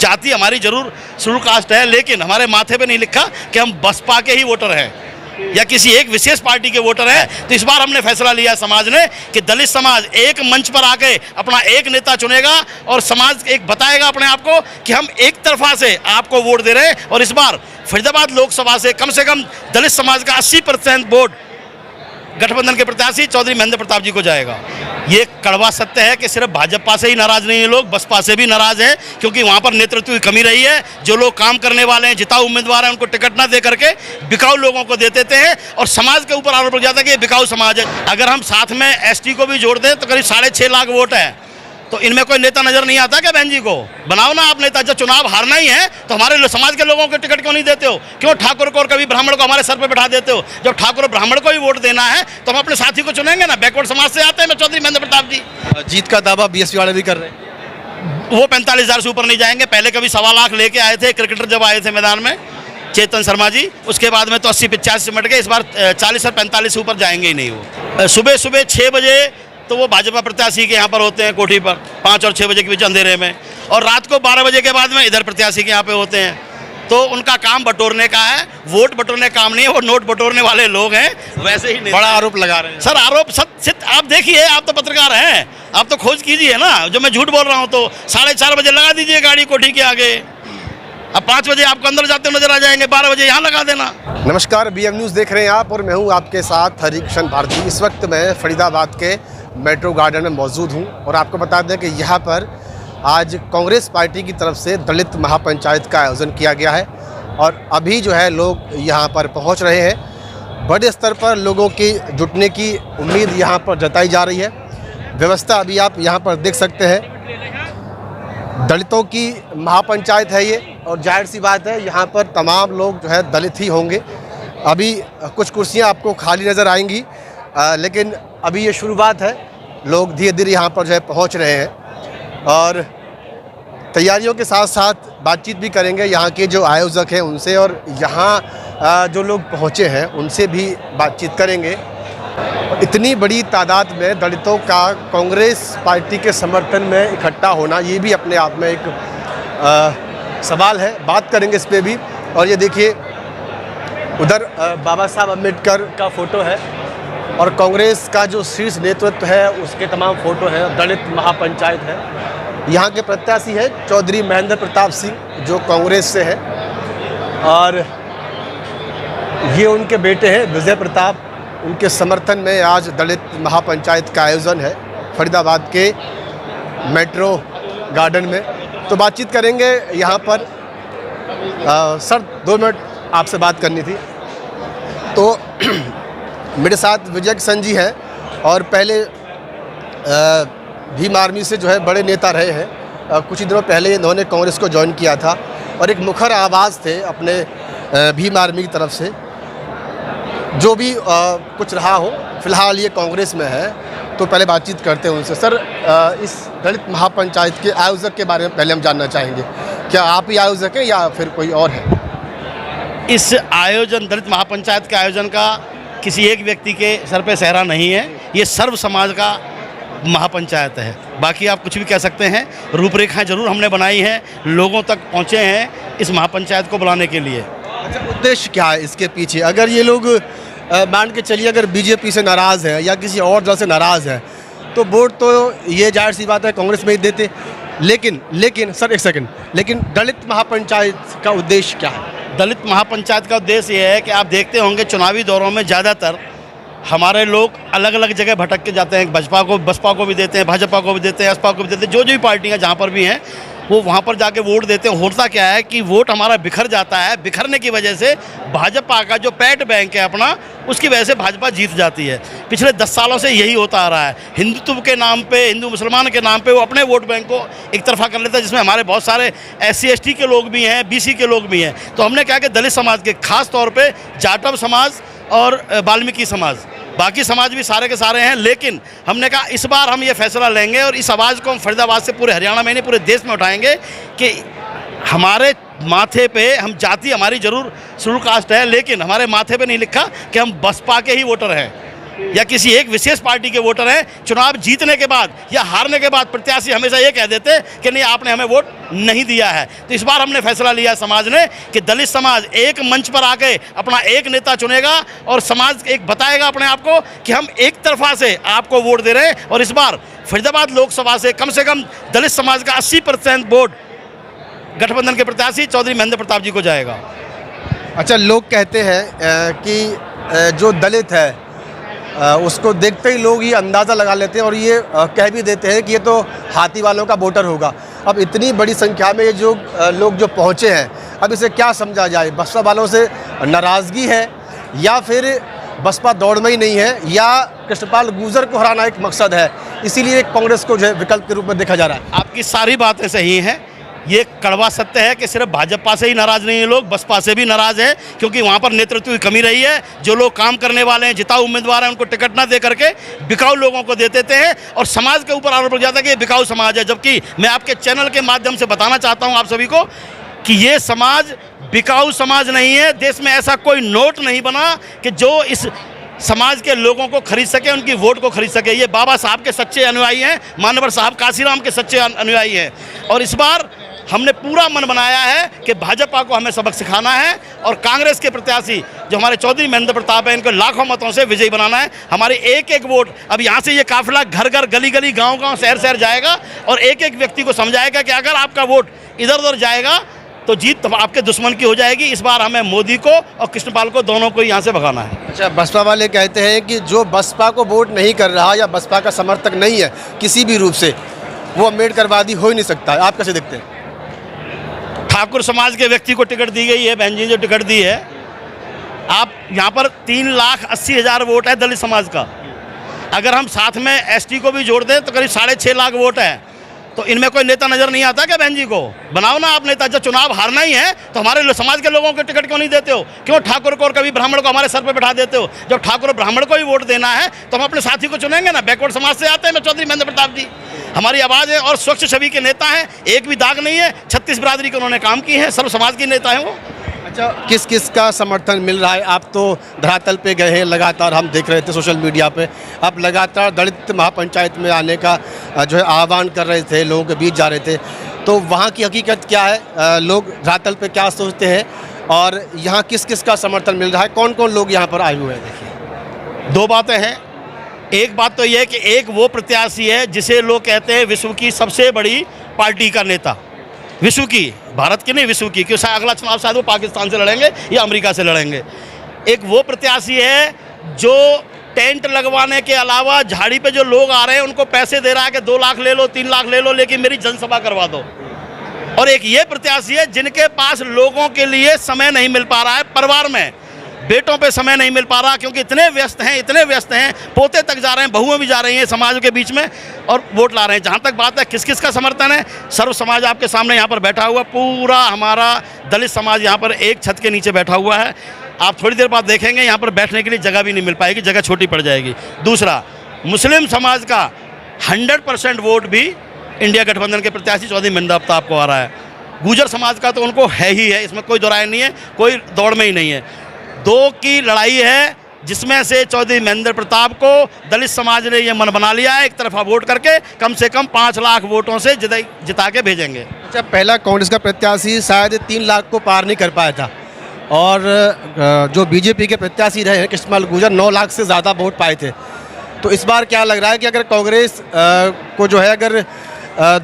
जाति हमारी जरूर शेड्यूल कास्ट है, लेकिन हमारे माथे पे नहीं लिखा कि हम बसपा के ही वोटर हैं या किसी एक विशेष पार्टी के वोटर हैं। तो इस बार हमने फैसला लिया समाज ने कि दलित समाज एक मंच पर आके अपना एक नेता चुनेगा और समाज एक बताएगा अपने आप को कि हम एक तरफा से आपको वोट दे रहे हैं। और इस बार फरीदाबाद लोकसभा से कम दलित समाज का 80% वोट गठबंधन के प्रत्याशी चौधरी महेंद्र प्रताप जी को जाएगा। ये कड़वा सत्य है कि सिर्फ भाजपा से ही नाराज नहीं है लोग, बसपा से भी नाराज है, क्योंकि वहाँ पर नेतृत्व की कमी रही है। जो लोग काम करने वाले हैं, जिताऊ उम्मीदवार हैं, उनको टिकट ना दे करके बिकाऊ लोगों को दे देते हैं और समाज के ऊपर आरोप लग जाता है कि ये बिकाऊ समाज है। अगर हम साथ में एसटी को भी जोड़ दें तो करीब 6.5 लाख वोट है। तो इनमें कोई नेता नजर नहीं आता क्या? बहन जी को बनाओ ना आप नेता। जब चुनाव हारना ही है तो हमारे समाज के लोगों को टिकट क्यों नहीं देते हो? क्यों ठाकुर को और कभी ब्राह्मण को हमारे सर पे बैठा देते हो? जब ठाकुर और ब्राह्मण को ही वोट देना है तो हम अपने साथी को चुनेंगे ना। बैकवर्ड समाज से आते हैं मैं चौधरी महेंद्र प्रताप जी। जीत का दावा बीएसपी वाले भी कर रहे हैं। वो 45,000 से ऊपर नहीं जाएंगे। पहले कभी 1.25 लाख लेके आए थे क्रिकेटर जब आए थे मैदान में, चेतन शर्मा जी। उसके बाद में तो 80-85 से मट गए। इस बार 40 और 45 से ऊपर जाएंगे ही नहीं। वो सुबह 6 बजे तो वो भाजपा प्रत्याशी के यहाँ पर होते हैं कोठी पर, 5 और 6 बजे के बीच अंधेरे में, और रात को 12 बजे के बाद में इधर प्रत्याशी के यहाँ पे होते हैं। तो उनका काम बटोरने का है, वोट बटोरने का काम नहीं है। वो नोट बटोरने वाले लोग हैं। वैसे ही बड़ा आरोप लगा रहे हैं सर। आरोप सत्य आप देखिए, आप तो पत्रकार हैं, आप तो खोज कीजिए ना। जो मैं झूठ बोल रहा हूँ तो 4:30 बजे लगा दीजिए गाड़ी कोठी के आगे। अब 5 बजे आपको अंदर जाते नजर आ जाएंगे, 12 बजे यहाँ लगा देना। नमस्कार, बीएम न्यूज़ देख रहे हैं आप और मैं हूँ आपके साथ हरिकृष्ण भारती। इस वक्त मैं फरीदाबाद के मेट्रो गार्डन में मौजूद हूँ और आपको बता दें कि यहाँ पर आज कांग्रेस पार्टी की तरफ से दलित महापंचायत का आयोजन किया गया है और अभी जो है लोग यहाँ पर पहुँच रहे हैं। बड़े स्तर पर लोगों की जुटने की उम्मीद यहाँ पर जताई जा रही है। व्यवस्था अभी आप यहाँ पर देख सकते हैं। दलितों की महापंचायत है ये और जाहिर सी बात है यहाँ पर तमाम लोग जो है दलित ही होंगे। अभी कुछ कुर्सियाँ आपको खाली नज़र आएंगी, लेकिन अभी ये शुरुआत है। लोग धीरे धीरे यहाँ पर जो है पहुँच रहे हैं और तैयारियों के साथ साथ बातचीत भी करेंगे यहाँ के जो आयोजक हैं उनसे, और यहाँ जो लोग पहुँचे हैं उनसे भी बातचीत करेंगे। इतनी बड़ी तादाद में दलितों का कांग्रेस पार्टी के समर्थन में इकट्ठा होना, ये भी अपने आप में एक सवाल है। बात करेंगे इस पर भी। और ये देखिए उधर बाबा साहब अम्बेडकर का फ़ोटो है और कांग्रेस का जो शीर्ष नेतृत्व है उसके तमाम फ़ोटो हैं। दलित महापंचायत है। यहाँ के प्रत्याशी है चौधरी महेंद्र प्रताप सिंह जो कांग्रेस से है और ये उनके बेटे हैं विजय प्रताप। उनके समर्थन में आज दलित महापंचायत का आयोजन है फरीदाबाद के मेट्रो गार्डन में। तो बातचीत करेंगे यहाँ पर। सर 2 मिनट आपसे बात करनी थी। तो मेरे साथ विजय किशन जी हैं और पहले भीम आर्मी से जो है बड़े नेता रहे हैं। कुछ ही दिनों पहले इन्होंने कांग्रेस को ज्वाइन किया था और एक मुखर आवाज़ थे अपने भीम आर्मी की तरफ से। जो भी कुछ रहा हो, फिलहाल ये कांग्रेस में है। तो पहले बातचीत करते हैं उनसे। सर, इस दलित महापंचायत के आयोजक के बारे में पहले हम जानना चाहेंगे। क्या आप ही आयोजक हैं या फिर कोई और है? इस आयोजन दलित महापंचायत के आयोजन का किसी एक व्यक्ति के सर पे सेहरा नहीं है। ये सर्व समाज का महापंचायत है। बाकी आप कुछ भी कह सकते हैं। रूपरेखाएं जरूर हमने बनाई हैं, लोगों तक पहुँचे हैं इस महापंचायत को बुलाने के लिए। अच्छा, उद्देश्य क्या है इसके पीछे? अगर ये लोग मान के चलिए अगर बीजेपी से नाराज़ है या किसी और दल से नाराज़ है तो वोट तो ये जाहिर सी बात है कांग्रेस में ही देते। लेकिन सर एक सेकंड, लेकिन दलित महापंचायत का उद्देश्य क्या है? दलित महापंचायत का उद्देश्य ये है कि आप देखते होंगे चुनावी दौरों में ज़्यादातर हमारे लोग अलग अलग जगह भटक के जाते हैं। बसपा को भी देते हैं, भाजपा को भी देते हैं, असपा को भी देते हैं। जो भी पार्टियां जहां पर भी हैं वो वहां पर जाके वोट देते हैं। होता क्या है कि वोट हमारा बिखर जाता है। बिखरने की वजह से भाजपा का जो पैट बैंक है अपना, उसकी वजह से भाजपा जीत जाती है। पिछले 10 सालों से यही होता आ रहा है। हिंदुत्व के नाम पे, हिंदू मुसलमान के नाम पे वो अपने वोट बैंक को एक तरफा कर लेता है, जिसमें हमारे बहुत सारे SC ST के लोग भी हैं, BC के लोग भी हैं। तो हमने क्या कि दलित समाज के खास तौर पर जाटव समाज और वाल्मीकि समाज, बाकी समाज भी सारे के सारे हैं, लेकिन हमने कहा इस बार हम ये फैसला लेंगे और इस आवाज़ को हम फरीदाबाद से पूरे हरियाणा में नहीं पूरे देश में उठाएंगे कि हमारे माथे पे हम जाति हमारी जरूर शेड्यूल कास्ट है, लेकिन हमारे माथे पे नहीं लिखा कि हम बसपा के ही वोटर हैं या किसी एक विशेष पार्टी के वोटर हैं, चुनाव जीतने के बाद या हारने के बाद प्रत्याशी हमेशा ये कह देते कि नहीं आपने हमें वोट नहीं दिया है। तो इस बार हमने फैसला लिया समाज ने कि दलित समाज एक मंच पर आके अपना एक नेता चुनेगा और समाज एक बताएगा अपने आप को कि हम एक तरफा से आपको वोट दे रहे हैं। और इस बार फरीदाबाद लोकसभा से कम दलित समाज का 80% वोट गठबंधन के प्रत्याशी चौधरी महेंद्र प्रताप जी को जाएगा। अच्छा, लोग कहते हैं कि जो दलित है उसको देखते ही लोग ये अंदाज़ा लगा लेते हैं और ये कह भी देते हैं कि ये तो हाथी वालों का वोटर होगा। अब इतनी बड़ी संख्या में ये जो लोग जो पहुँचे हैं, अब इसे क्या समझा जाए? बसपा वालों से नाराज़गी है या फिर बसपा दौड़ में ही नहीं है या कृष्णपाल गुर्जर को हराना एक मकसद है, इसीलिए कांग्रेस को जो है विकल्प के रूप में देखा जा रहा है? आपकी सारी बातें सही हैं। ये कड़वा सत्य है कि सिर्फ भाजपा से ही नाराज़ नहीं है लोग, बसपा से भी नाराज़ है, क्योंकि वहाँ पर नेतृत्व की कमी रही है। जो लोग काम करने वाले हैं, जिताऊ उम्मीदवार हैं, उनको टिकट ना दे करके बिकाऊ लोगों को दे देते हैं और समाज के ऊपर आरोप लग जाता है कि ये बिकाऊ समाज है। जबकि मैं आपके चैनल के माध्यम से बताना चाहता हूँ आप सभी को कि ये समाज बिकाऊ समाज नहीं है। देश में ऐसा कोई नोट नहीं बना कि जो इस समाज के लोगों को खरीद सके, उनकी वोट को खरीद सके। ये बाबा साहब के सच्चे अनुयायी हैं, मानवर साहब काशीराम के सच्चे अनुयायी हैं। और इस बार हमने पूरा मन बनाया है कि भाजपा को हमें सबक सिखाना है और कांग्रेस के प्रत्याशी जो हमारे चौधरी महेंद्र प्रताप हैं, इनको लाखों मतों से विजयी बनाना है। हमारी एक एक वोट, अब यहाँ से ये काफिला घर घर, गली गली, गांव गांव, शहर शहर जाएगा और एक एक व्यक्ति को समझाएगा कि अगर आपका वोट इधर उधर जाएगा तो जीत आपके दुश्मन की हो जाएगी। इस बार हमें मोदी को और कृष्णपाल को दोनों को यहाँ से भगाना है। अच्छा, बसपा वाले कहते हैं कि जो बसपा को वोट नहीं कर रहा या बसपा का समर्थक नहीं है किसी भी रूप से, वो अम्बेडकरवादी हो ही नहीं सकता। आप कैसे देखते हैं? ठाकुर समाज के व्यक्ति को टिकट दी गई है, बहन जी जो टिकट दी है। आप यहाँ पर 3,80,000 वोट है दलित समाज का। अगर हम साथ में एसटी को भी जोड़ दें तो करीब 6.5 लाख वोट है। तो इनमें कोई नेता नज़र नहीं आता क्या बहन जी को? बनाओ ना आप नेता। जब चुनाव हारना ही है तो हमारे समाज के लोगों को टिकट क्यों नहीं देते हो? क्यों ठाकुर को और कभी ब्राह्मण को हमारे सर पे बैठा देते हो? जब ठाकुर और ब्राह्मण को ही वोट देना है तो हम अपने साथी को चुनेंगे ना। बैकवर्ड समाज से आते हैं मैं चौधरी महेंद्र प्रताप जी, हमारी आवाज़ है और स्वच्छ छवि के नेता हैं, एक भी दाग नहीं है। 36 बिरादरी के उन्होंने काम किए हैं, सर्व समाज के नेता हैं वो। अच्छा, किस किस का समर्थन मिल रहा है? आप तो धरातल पे गए हैं, लगातार हम देख रहे थे सोशल मीडिया पे, आप लगातार दलित महापंचायत में आने का जो है आह्वान कर रहे थे, लोगों के बीच जा रहे थे। तो वहाँ की हकीकत क्या है? लोग धरातल पे क्या सोचते हैं और यहाँ किस किस का समर्थन मिल रहा है? कौन कौन लोग यहाँ पर आए हुए हैं? देखिए, 2 बातें हैं। एक बात तो यह है कि एक वो प्रत्याशी है जिसे लोग कहते हैं विश्व की सबसे बड़ी पार्टी का नेता, विश्व की, भारत की नहीं, विश्व की, क्योंकि अगला चुनाव शायद वो पाकिस्तान से लड़ेंगे या अमेरिका से लड़ेंगे। एक वो प्रत्याशी है जो टेंट लगवाने के अलावा झाड़ी पे जो लोग आ रहे हैं उनको पैसे दे रहा है कि 2 लाख ले लो, 3 लाख ले लो, लेकिन मेरी जनसभा करवा दो। और एक ये प्रत्याशी है जिनके पास लोगों के लिए समय नहीं मिल पा रहा है, परिवार में बेटों पे समय नहीं मिल पा रहा क्योंकि इतने व्यस्त हैं, पोते तक जा रहे हैं, बहुएं भी जा रही हैं समाज के बीच में और वोट ला रहे हैं। जहाँ तक बात है किस किस का समर्थन है, सर्व समाज आपके सामने यहाँ पर बैठा हुआ, पूरा हमारा दलित समाज यहाँ पर एक छत के नीचे बैठा हुआ है। आप थोड़ी देर बाद देखेंगे यहाँ पर बैठने के लिए जगह भी नहीं मिल पाएगी, जगह छोटी पड़ जाएगी। दूसरा, मुस्लिम समाज का 100% वोट भी इंडिया गठबंधन के प्रत्याशी चौधरी महेंद्र प्रताप को आ रहा है। गुर्जर समाज का तो उनको है ही है, इसमें कोई दो राय नहीं है, कोई दौड़ में ही नहीं है। 2 की लड़ाई है जिसमें से चौधरी महेंद्र प्रताप को दलित समाज ने ये मन बना लिया है, एक तरफा वोट करके कम से कम 5 लाख वोटों से जिता के भेजेंगे। अच्छा, पहला कांग्रेस का प्रत्याशी शायद 3 लाख को पार नहीं कर पाया था और जो बीजेपी के प्रत्याशी रहे हैं कृष्णपाल गुर्जर 9 लाख से ज़्यादा वोट पाए थे। तो इस बार क्या लग रहा है कि अगर कांग्रेस को जो है अगर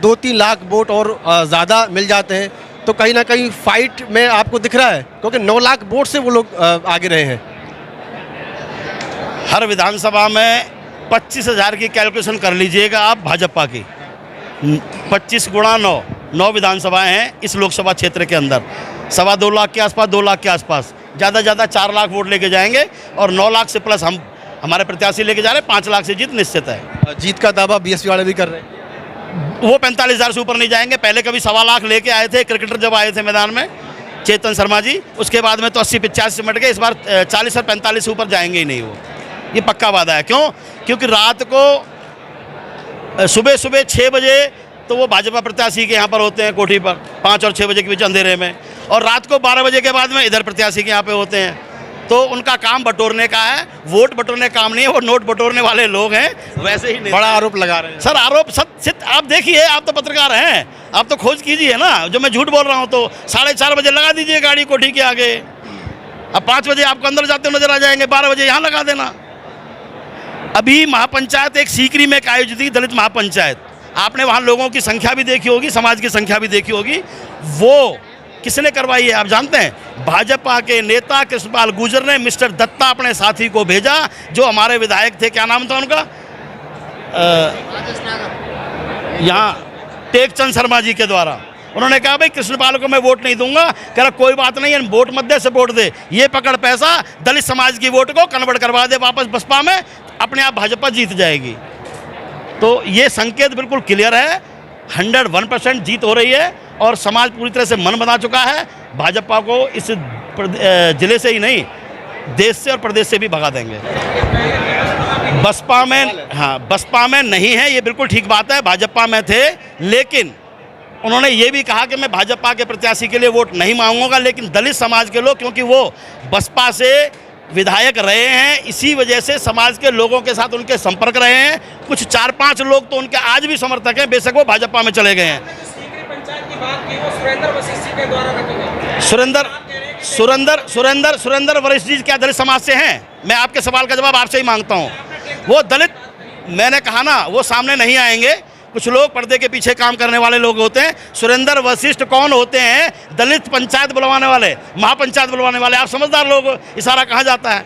2-3 लाख वोट और ज़्यादा मिल जाते हैं तो कहीं ना कहीं फाइट में आपको दिख रहा है, क्योंकि 9 लाख वोट से वो लोग आगे रहे हैं। हर विधानसभा में 25,000 की कैलकुलेशन कर लीजिएगा आप भाजपा की। 25 गुणा 9 विधानसभाएं हैं इस लोकसभा क्षेत्र के अंदर। 2.25 लाख के आसपास, 2 लाख के आसपास, ज़्यादा ज़्यादा 4 लाख वोट लेके जाएंगे और 9 लाख से प्लस हमारे प्रत्याशी लेके जा रहे हैं। 5 लाख से जीत निश्चित है। जीत का दावा बीएसपी वाले भी कर रहे हैं। वो 45,000 से ऊपर नहीं जाएंगे। पहले कभी 1.25 लाख लेके आए थे क्रिकेटर जब आए थे मैदान में, चेतन शर्मा जी, उसके बाद में तो 80-85 से मट गए। इस बार 40 और 45 से ऊपर जाएंगे ही नहीं, वो ये पक्का वादा है। क्यों? क्योंकि रात को सुबह 6 बजे तो वो भाजपा प्रत्याशी के यहाँ पर होते हैं कोठी पर, 5 और 6 बजे के बीच अंधेरे में, और रात को 12 बजे के बाद में इधर प्रत्याशी के यहाँ पे होते हैं। तो उनका काम बटोरने का है, वोट बटोरने का काम नहीं है, वो नोट बटोरने वाले लोग हैं। वैसे ही बड़ा आरोप लगा रहे हैं सर, आरोप सत्य आप देखिए, आप तो पत्रकार हैं, आप तो खोज कीजिए ना। जो मैं झूठ बोल रहा हूँ तो 4:30 बजे लगा दीजिए गाड़ी कोठी के आगे। अब 5 बजे आपको अंदर जाते नजर आ जाएंगे, 12 बजे यहाँ लगा देना। अभी महापंचायत एक सीकरी में आयोजित थी, दलित महापंचायत। आपने वहाँ लोगों की संख्या भी देखी होगी, समाज की संख्या भी देखी होगी। वो किसने करवाई है आप जानते हैं? भाजपा के नेता कृष्णपाल गुर्जर ने मिस्टर दत्ता अपने साथी को भेजा, जो हमारे विधायक थे, क्या नाम था उनका, यहाँ टेकचंद शर्मा जी के द्वारा। उन्होंने कहा भाई कृष्णपाल को मैं वोट नहीं दूंगा। कह रहा कोई बात नहीं, वोट मत दे, से वोट दे, ये पकड़ पैसा, दलित समाज की वोट को कन्वर्ट करवा दे वापस बसपा में, अपने आप भाजपा जीत जाएगी। तो ये संकेत बिल्कुल क्लियर है, 101% जीत हो रही है और समाज पूरी तरह से मन बना चुका है। भाजपा को इस जिले से ही नहीं, देश से और प्रदेश से भी भगा देंगे। बसपा में, हाँ, बसपा में नहीं है, ये बिल्कुल ठीक बात है, भाजपा में थे, लेकिन उन्होंने ये भी कहा कि मैं भाजपा के प्रत्याशी के लिए वोट नहीं मांगूंगा, लेकिन दलित समाज के लोग, क्योंकि वो बसपा से विधायक रहे हैं, इसी वजह से समाज के लोगों के साथ उनके संपर्क रहे हैं। कुछ 4-5 लोग तो उनके आज भी समर्थक हैं, बेशक वो भाजपा में चले गए हैं। सुरेंद्र वरिष्ठ जी क्या दलित समाज से हैं? मैं आपके सवाल का जवाब आपसे ही मांगता हूँ। वो दलित, मैंने कहा ना, वो सामने नहीं आएंगे। कुछ लोग पर्दे के पीछे काम करने वाले लोग होते हैं। सुरेंद्र वशिष्ठ कौन होते हैं? दलित पंचायत बुलवाने वाले, महापंचायत बुलवाने वाले। आप समझदार लोग, इशारा कहाँ जाता है।